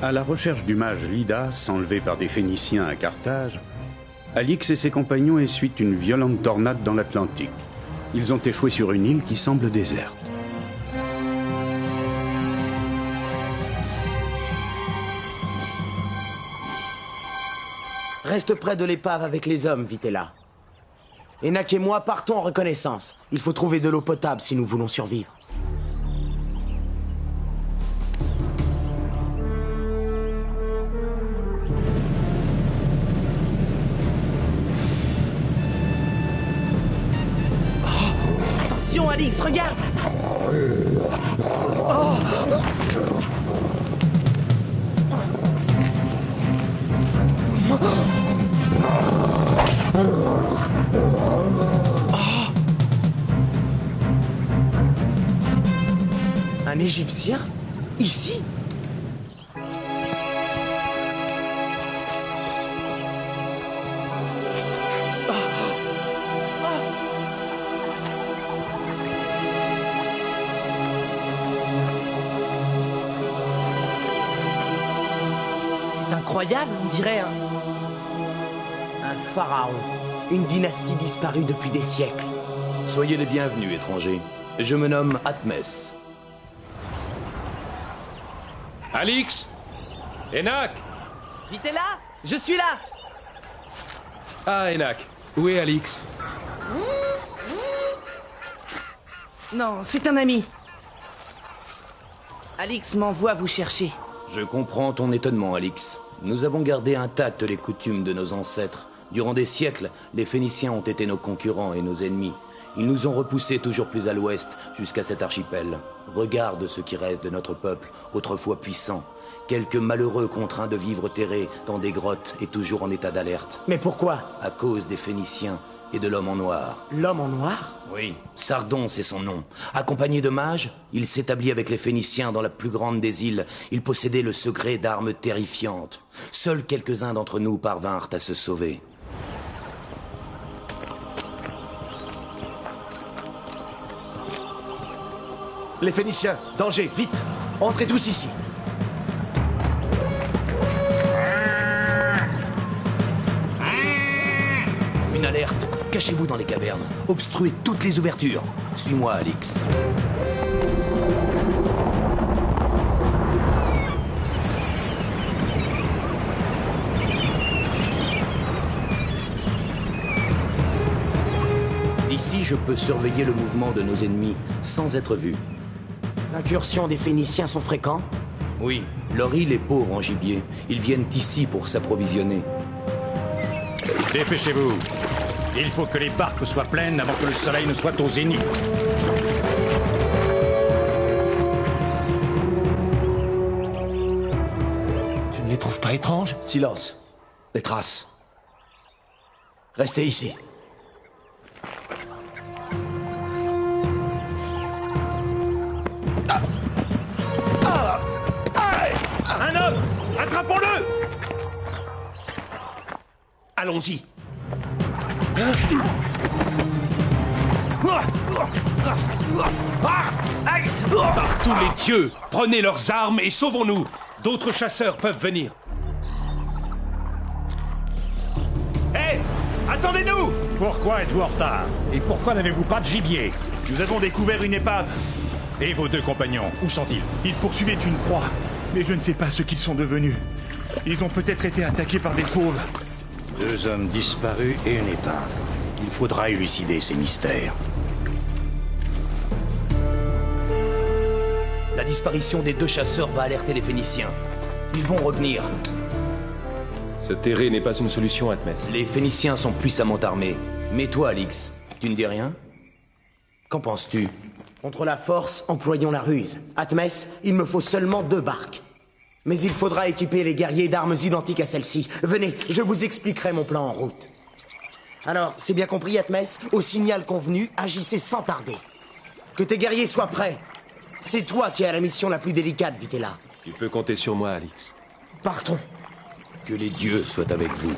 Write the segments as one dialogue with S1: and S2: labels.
S1: À la recherche du mage Lydas, enlevé par des Phéniciens à Carthage, Alix et ses compagnons essuient une violente tornade dans l'Atlantique. Ils ont échoué sur une île qui semble déserte.
S2: Reste près de l'épave avec les hommes, Vitella. Enak et moi partons en reconnaissance. Il faut trouver de l'eau potable si nous voulons survivre. Oh, attention, Alix, regarde! Oh. Un Égyptien? Ici? C'est incroyable, on dirait un pharaon. Une dynastie disparue depuis des siècles.
S3: Soyez les bienvenus, étrangers. Je me nomme Atmès.
S4: Alix! Enak!
S2: Vitella, je suis là!
S4: Ah, Enak. Où est Alix?
S2: Non, c'est un ami. Alix m'envoie vous chercher.
S3: Je comprends ton étonnement, Alix. Nous avons gardé intactes les coutumes de nos ancêtres. Durant des siècles, les Phéniciens ont été nos concurrents et nos ennemis. Ils nous ont repoussés toujours plus à l'ouest, jusqu'à cet archipel. Regarde ce qui reste de notre peuple, autrefois puissant. Quelques malheureux contraints de vivre terrés dans des grottes et toujours en état d'alerte.
S2: Mais pourquoi?
S3: À cause des Phéniciens et de l'homme en noir.
S2: L'homme en noir?
S3: Oui, Sardon, c'est son nom. Accompagné de mages, il s'établit avec les Phéniciens dans la plus grande des îles. Il possédait le secret d'armes terrifiantes. Seuls quelques-uns d'entre nous parvinrent à se sauver.
S5: Les Phéniciens, danger, vite! Entrez tous ici!
S3: Une alerte! Cachez-vous dans les cavernes. Obstruez toutes les ouvertures. Suis-moi, Alix. Ici, je peux surveiller le mouvement de nos ennemis sans être vu.
S2: Les incursions des Phéniciens sont fréquentes?
S3: Oui, leur île est pauvre en gibier. Ils viennent ici pour s'approvisionner.
S6: Dépêchez-vous. Il faut que les barques soient pleines avant que le soleil ne soit au zénith.
S5: Tu ne les trouves pas étranges? Silence. Les traces. Restez ici.
S6: Un homme! Attrapons-le! Allons-y.
S4: Par tous les dieux, prenez leurs armes et sauvons-nous. D'autres chasseurs peuvent venir.
S6: Hé! Attendez-nous! Pourquoi êtes-vous en retard? Et pourquoi n'avez-vous pas de gibier?
S7: Nous avons découvert une épave.
S6: Et vos deux compagnons, où sont-ils?
S7: Ils poursuivaient une proie, mais je ne sais pas ce qu'ils sont devenus. Ils ont peut-être été attaqués par des fauves.
S6: 2 hommes disparus et une épave. Il faudra élucider ces mystères.
S3: La disparition des 2 chasseurs va alerter les Phéniciens. Ils vont revenir.
S4: Se terrer n'est pas une solution, Atmès.
S3: Les Phéniciens sont puissamment armés. Mais toi, Alix, tu ne dis rien? Qu'en penses-tu?
S2: Contre la force, employons la ruse. Atmès, il me faut seulement 2 barques. Mais il faudra équiper les guerriers d'armes identiques à celles-ci. Venez, je vous expliquerai mon plan en route. Alors, c'est bien compris, Atmès? Au signal convenu, agissez sans tarder. Que tes guerriers soient prêts. C'est toi qui as la mission la plus délicate, Vitella.
S4: Tu peux compter sur moi, Alix.
S2: Partons.
S3: Que les dieux soient avec vous.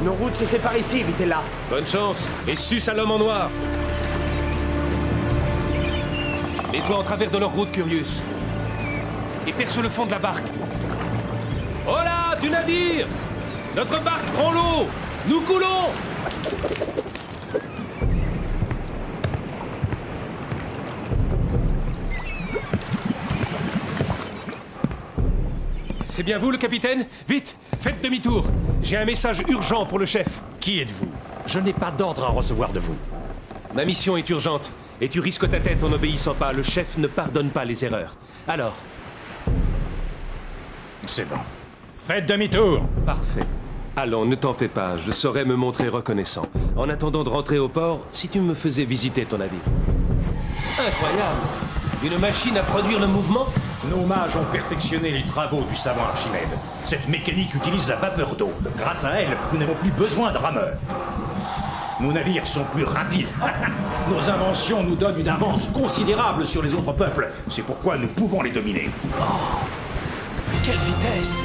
S2: Nos routes se séparent ici, Vitella.
S4: Bonne chance, et suce à l'homme en noir. Et toi en travers de leur route, Curious. Et perce le fond de la barque. Oh là, du navire! Notre barque prend l'eau! Nous coulons! C'est bien vous, le capitaine? Vite, faites demi-tour. J'ai un message urgent pour le chef.
S6: Qui êtes-vous? Je n'ai pas d'ordre à recevoir de vous.
S4: Ma mission est urgente, et tu risques ta tête en n'obéissant pas. Le chef ne pardonne pas les erreurs. Alors?
S6: C'est bon. Faites demi-tour.
S4: Parfait. Allons, ne t'en fais pas, je saurais me montrer reconnaissant. En attendant de rentrer au port, si tu me faisais visiter ton navire. Incroyable! Une machine à produire le mouvement?
S6: Nos mages ont perfectionné les travaux du savant Archimède. Cette mécanique utilise la vapeur d'eau. Grâce à elle, nous n'avons plus besoin de rameurs. Nos navires sont plus rapides. Nos inventions nous donnent une avance considérable sur les autres peuples. C'est pourquoi nous pouvons les dominer.
S4: Oh! Quelle vitesse!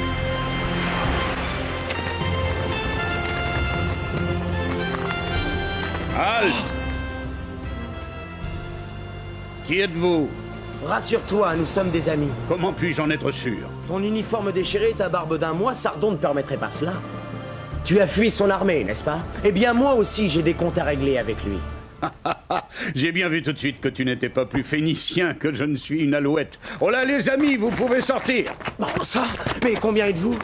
S1: Halte! Qui êtes-vous?
S2: Rassure-toi, nous sommes des amis.
S1: Comment puis-je en être sûr?
S2: Ton uniforme déchiré et ta barbe d'un mois, Sardon ne permettrait pas cela. Tu as fui son armée, n'est-ce pas? Eh bien, moi aussi, j'ai des comptes à régler avec lui.
S1: J'ai bien vu tout de suite que tu n'étais pas plus phénicien que je ne suis une alouette. Oh là, les amis, vous pouvez sortir.
S2: Bon, ça? Mais combien êtes-vous?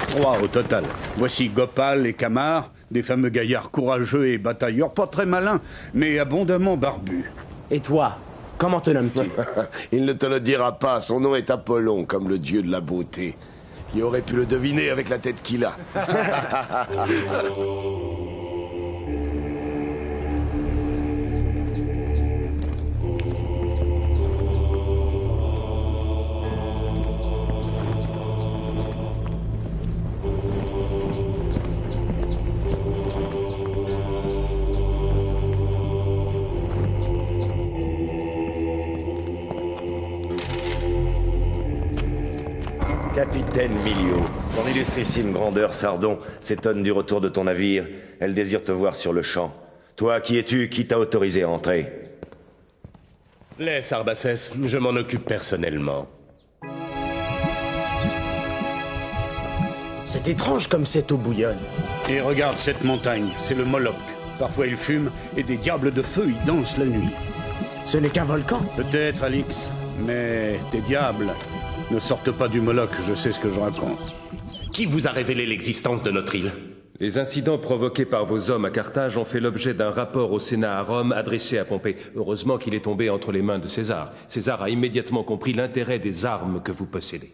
S1: 3 au total. Voici Gopal et Kamar, des fameux gaillards courageux et batailleurs, pas très malins, mais abondamment barbus.
S2: Et toi? Comment te nommes-tu?
S8: Il ne te le dira pas, son nom est Apollon, comme le dieu de la beauté. Qui aurait pu le deviner avec la tête qu'il a?
S9: Capitaine Milio, son illustrissime grandeur Sardon s'étonne du retour de ton navire. Elle désire te voir sur le champ. Toi, qui es-tu? Qui t'a autorisé à entrer?
S10: Laisse Arbacès, je m'en occupe personnellement.
S2: C'est étrange comme cette eau bouillonne.
S1: Et regarde cette montagne, c'est le Moloch. Parfois il fume et des diables de feu y dansent la nuit.
S2: Ce n'est qu'un volcan.
S1: Peut-être, Alix, mais des diables ne sortent pas du Moloch, je sais ce que je raconte.
S10: Qui vous a révélé l'existence de notre île?
S4: Les incidents provoqués par vos hommes à Carthage ont fait l'objet d'un rapport au Sénat à Rome adressé à Pompée. Heureusement qu'il est tombé entre les mains de César. César a immédiatement compris l'intérêt des armes que vous possédez.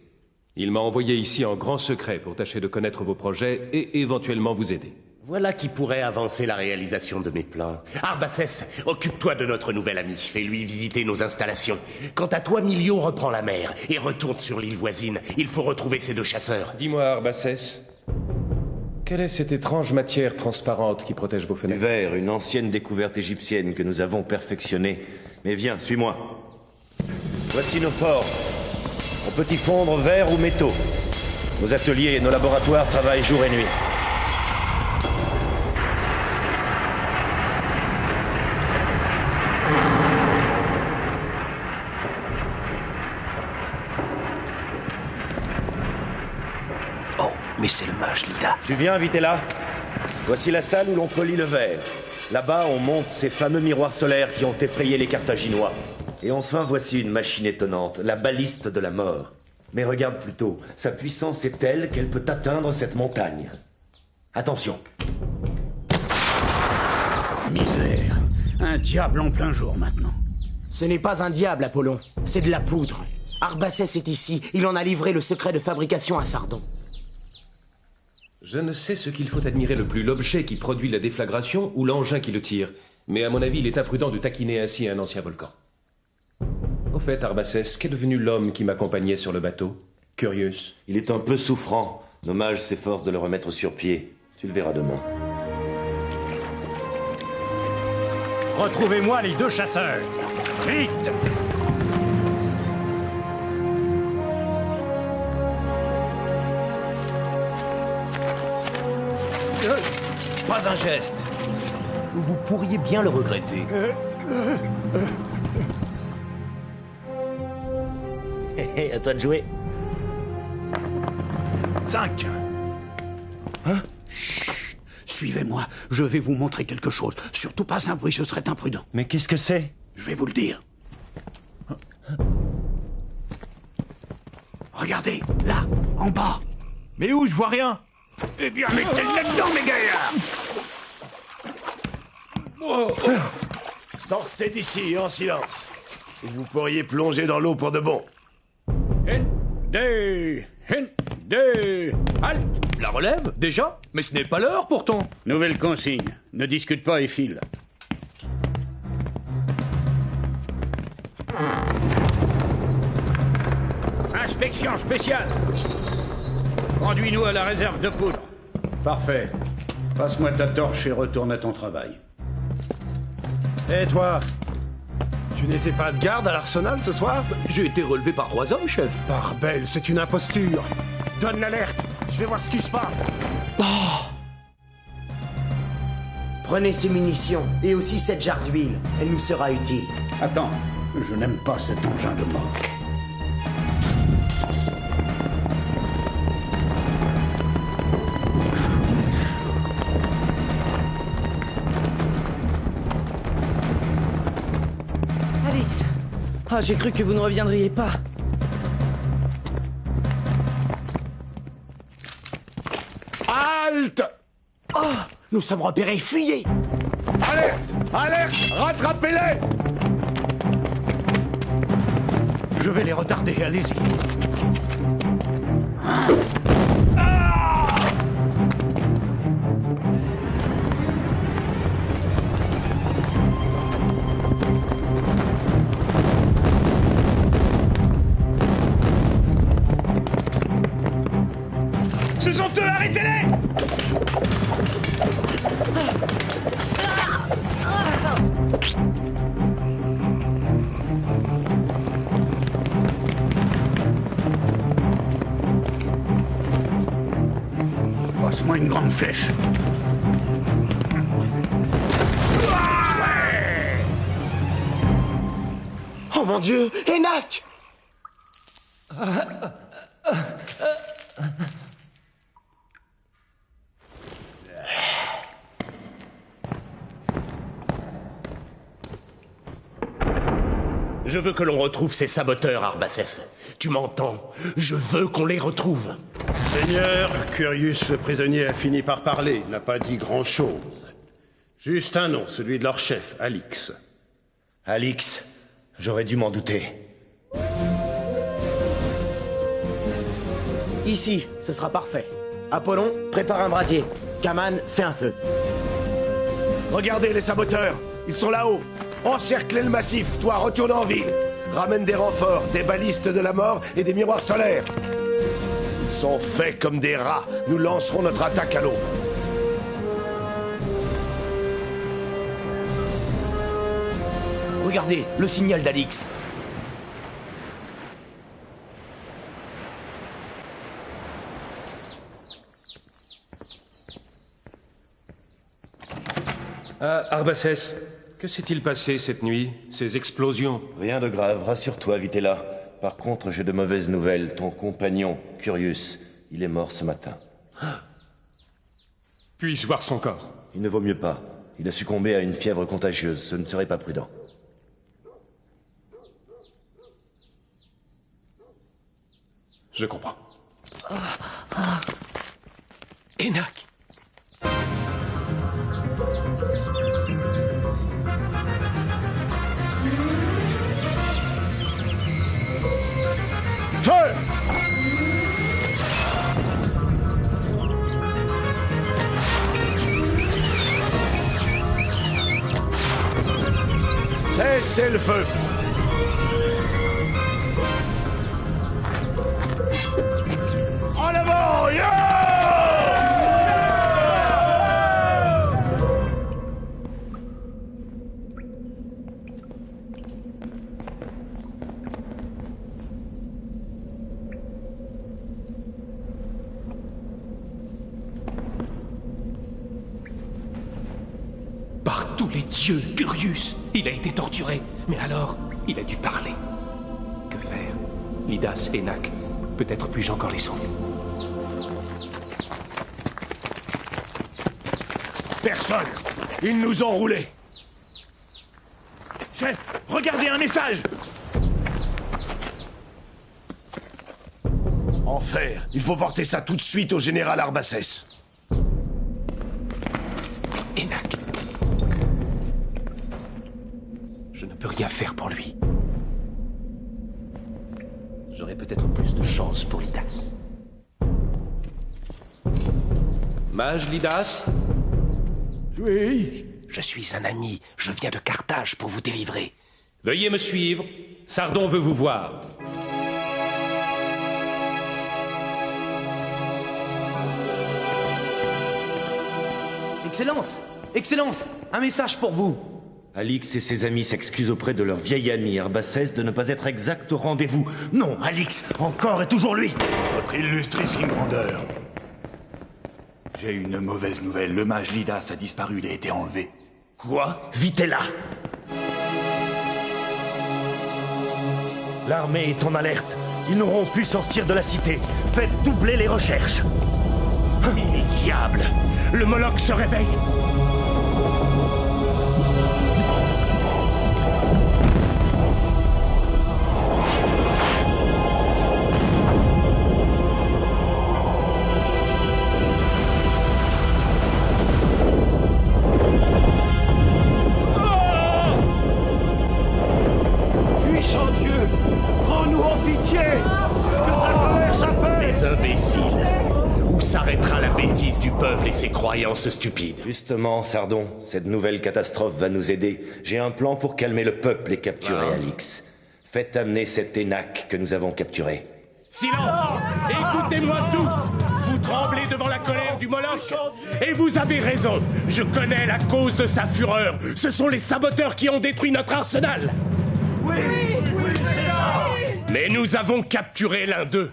S4: Il m'a envoyé ici en grand secret pour tâcher de connaître vos projets et éventuellement vous aider.
S10: Voilà qui pourrait avancer la réalisation de mes plans. Arbacès, occupe-toi de notre nouvel ami. Fais-lui visiter nos installations. Quant à toi, Milio, reprends la mer et retourne sur l'île voisine. Il faut retrouver ces 2 chasseurs.
S4: Dis-moi, Arbacès, quelle est cette étrange matière transparente qui protège vos
S9: Du
S4: fenêtres?
S9: verre, une ancienne découverte égyptienne que nous avons perfectionnée. Mais viens, suis-moi. Voici nos forts. On peut y fondre verre ou métaux. Nos ateliers et nos laboratoires travaillent jour et nuit.
S3: Mais c'est le mage Lidas.
S9: Tu viens, Vitella? Voici la salle où l'on polit le verre. Là-bas, on monte ces fameux miroirs solaires qui ont effrayé les Carthaginois. Et enfin, voici une machine étonnante, la baliste de la mort. Mais regarde plutôt, sa puissance est telle qu'elle peut atteindre cette montagne. Attention.
S1: Misère. Un diable en plein jour maintenant.
S2: Ce n'est pas un diable, Apollon. C'est de la poudre. Arbacès est ici. Il en a livré le secret de fabrication à Sardon.
S4: Je ne sais ce qu'il faut admirer le plus, l'objet qui produit la déflagration ou l'engin qui le tire. Mais à mon avis, il est imprudent de taquiner ainsi un ancien volcan. Au fait, Arbacès, qu'est devenu l'homme qui m'accompagnait sur le bateau? Curious.
S9: Il est un peu souffrant. Nos mages s'efforcent de le remettre sur pied. Tu le verras demain.
S6: Retrouvez-moi les 2 chasseurs. Vite!
S3: Pas un geste. Vous pourriez bien le regretter.
S9: À toi de jouer.
S7: 5.
S1: Hein? Chut. Suivez-moi, je vais vous montrer quelque chose. Surtout pas un bruit, ce serait imprudent.
S9: Mais qu'est-ce que c'est?
S1: Je vais vous le dire. Regardez, là, en bas.
S7: Mais où? Je vois rien.
S1: Eh bien, mettez le nez dedans, mes gaillards.
S8: Sortez d'ici, en silence. Et vous pourriez plonger dans l'eau pour de bon.
S1: Halte!
S5: La relève? Déjà? Mais ce n'est pas l'heure pourtant.
S1: Nouvelle consigne. Ne discute pas et file. Inspection spéciale. Conduis-nous à la réserve de poudre. Parfait. Passe-moi ta torche et retourne à ton travail.
S11: Hé toi, tu n'étais pas de garde à l'arsenal ce soir?
S5: J'ai été relevé par 3 hommes, chef.
S11: Barbel, c'est une imposture. Donne l'alerte, je vais voir ce qui se passe.
S2: Prenez ces munitions, et aussi cette jarre d'huile. Elle nous sera utile.
S1: Attends, je n'aime pas cet engin de mort.
S12: Alix! Ah, j'ai cru que vous ne reviendriez pas.
S8: Halte!
S2: Oh! Nous sommes repérés, fuyez!
S8: Alerte! Alerte! Rattrapez-les!
S1: Je vais les retarder, allez-y.
S7: Ce sont eux, arrêtez-les!
S1: Passe-moi une grande flèche.
S2: Oh mon Dieu! Enak!
S10: Je veux que l'on retrouve ces saboteurs, Arbaces. Tu m'entends? Je veux qu'on les retrouve.
S11: Seigneur, Curius, le prisonnier, a fini par parler. Il n'a pas dit grand-chose. Juste un nom, celui de leur chef, Alix.
S9: Alix, j'aurais dû m'en douter.
S2: Ici, ce sera parfait. Apollon, prépare un brasier. Kaman, fais un feu.
S8: Regardez les saboteurs! Ils sont là-haut! Encerclez le massif, toi, retourne en ville! Ramène des renforts, des balistes de la mort et des miroirs solaires! Ils sont faits comme des rats. Nous lancerons notre attaque à l'aube.
S3: Regardez, le signal d'Alix.
S4: Ah, Arbaces, que s'est-il passé cette nuit? Ces explosions?
S9: Rien de grave, rassure-toi, Vitella. Par contre, j'ai de mauvaises nouvelles. Ton compagnon, Curius, il est mort ce matin.
S4: Puis-je voir son corps?
S9: Il ne vaut mieux pas. Il a succombé à une fièvre contagieuse. Ce ne serait pas prudent.
S4: Je comprends.
S10: Enak!
S8: Feu! Cessez le feu! En avant!
S10: Par tous les dieux, Curius! Il a été torturé, mais alors, il a dû parler. Que faire? Lydas, Enak, peut-être puis-je encore les sauver.
S8: Personne. Ils nous ont roulés.
S7: Chef, regardez un message!
S8: Enfer. Il faut porter ça tout de suite au général Arbaces.
S10: Enak. Je ne peux rien faire pour lui. J'aurai peut-être plus de chance pour Lydas.
S4: Mage Lydas?
S7: Oui.
S10: Je suis un ami. Je viens de Carthage pour vous délivrer.
S4: Veuillez me suivre. Sardon veut vous voir.
S3: Excellence! Excellence! Un message pour vous!
S9: Alix et ses amis s'excusent auprès de leur vieil ami Arbaces de ne pas être exact au rendez-vous. Non, Alix, encore et toujours lui!
S7: Votre illustrissime grandeur. J'ai une mauvaise nouvelle. Le mage Lydas a disparu, il a été enlevé.
S9: Quoi? Vitella! L'armée est en alerte. Ils n'auront pu sortir de la cité. Faites doubler les recherches.
S10: Mille diables! Le Moloch se réveille!
S8: Puissant Dieu, prends-nous en pitié. Que ta colère s'apaise.
S10: Les imbéciles! Où s'arrêtera la bêtise du peuple et ses croyances stupides?
S9: Justement, Sardon, cette nouvelle catastrophe va nous aider. J'ai un plan pour calmer le peuple et capturer Alix. Faites amener cet Enak que nous avons capturé.
S10: Silence! Écoutez-moi tous! Vous tremblez devant la colère du Moloch? Et vous avez raison! Je connais la cause de sa fureur! Ce sont les saboteurs qui ont détruit notre arsenal!
S8: Oui, c'est ça.
S10: Mais nous avons capturé l'un d'eux!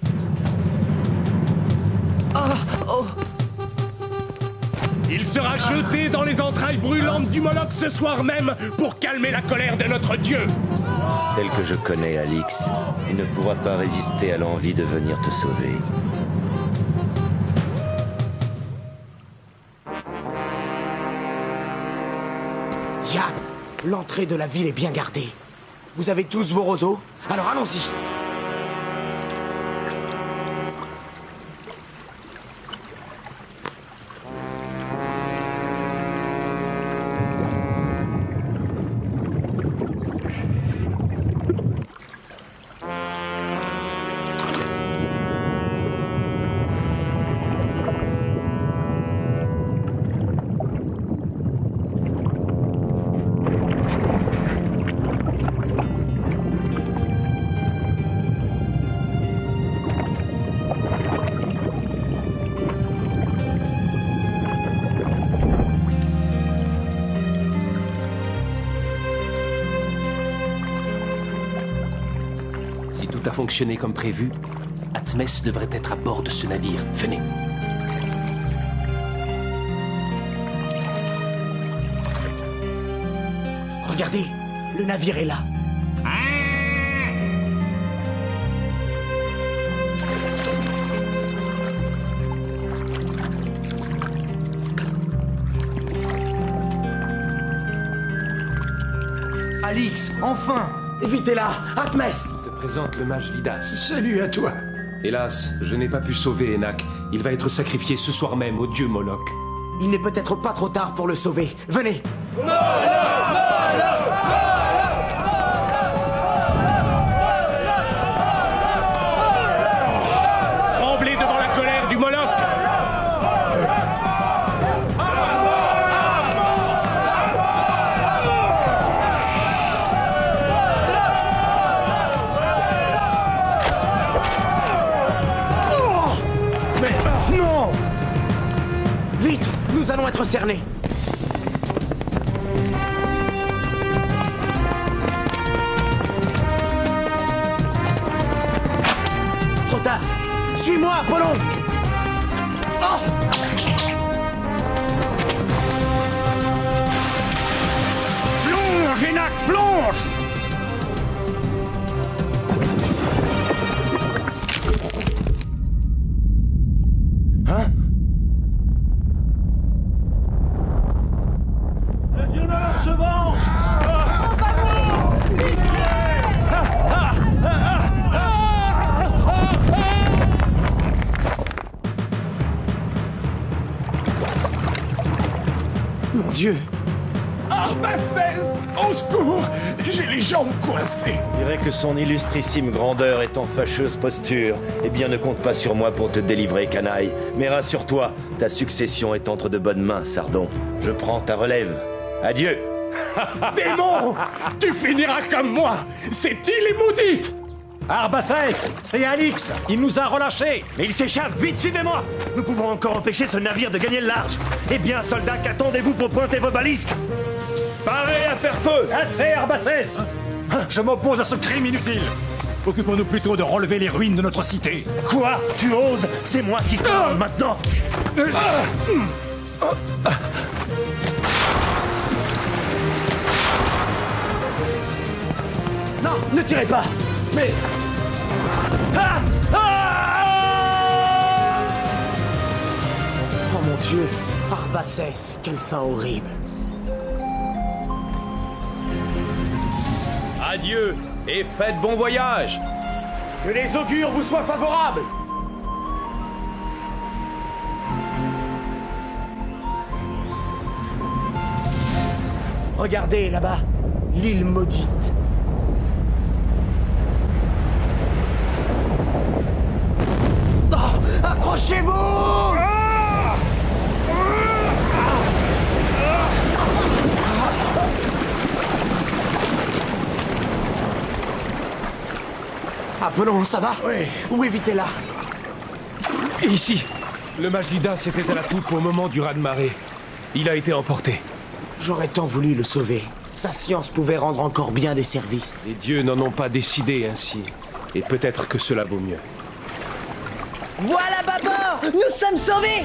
S10: Il sera jeté dans les entrailles brûlantes du Moloch ce soir même pour calmer la colère de notre Dieu!
S9: Tel que je connais Alix, il ne pourra pas résister à l'envie de venir te sauver.
S2: Diable! L'entrée de la ville est bien gardée. Vous avez tous vos roseaux? Alors allons-y!
S10: Si tout a fonctionné comme prévu, Atmès devrait être à bord de ce navire. Venez.
S2: Regardez, le navire est là.
S3: Alix, enfin!
S2: Vitella, Atmès!
S4: Te présente le mage Lydas.
S7: Salut à toi.
S4: Hélas, je n'ai pas pu sauver Enak. Il va être sacrifié ce soir même au dieu Moloch.
S2: Il n'est peut-être pas trop tard pour le sauver. Venez!
S10: Tremblez devant la colère du Moloch!
S2: Non! Vite! Nous allons être cernés! Trop tard! Suis-moi, Apollon! Oh!
S7: Plonge, Enak, plonge!
S2: Dieu!
S10: Arbaces! Au secours! J'ai les jambes coincées!
S9: Je dirais que son illustrissime grandeur est en fâcheuse posture. Eh bien, ne compte pas sur moi pour te délivrer, canaille. Mais rassure-toi, ta succession est entre de bonnes mains, Sardon. Je prends ta relève. Adieu!
S10: Démon! Tu finiras comme moi! Cette île est maudite!
S6: Arbaces, c'est Alix. Il nous a relâchés.
S9: Mais il s'échappe! Vite, suivez-moi! Nous pouvons encore empêcher ce navire de gagner le large. Eh bien, soldats, qu'attendez-vous pour pointer vos balistes? Parez à faire feu!
S6: Assez, Arbaces. Je m'oppose à ce crime inutile. Occupons-nous plutôt de relever les ruines de notre cité.
S9: Quoi? Tu oses? C'est moi qui commande maintenant!
S2: Non, ne tirez pas! Mais... Ah! Ah! Oh mon Dieu! Arbaces, quelle fin horrible!
S3: Adieu et faites bon voyage.
S2: Que les augures vous soient favorables! Regardez là-bas, l'île maudite. Oh, accrochez-vous! Apollon, ça va?
S10: Oui.
S2: Où évitez-la?
S4: Ici, le mage Lidas était à la poupe au moment du raz-de-marée. Il a été emporté.
S2: J'aurais tant voulu le sauver. Sa science pouvait rendre encore bien des services.
S4: Les dieux n'en ont pas décidé ainsi. Et peut-être que cela vaut mieux.
S12: Voilà, Babor! Nous sommes sauvés!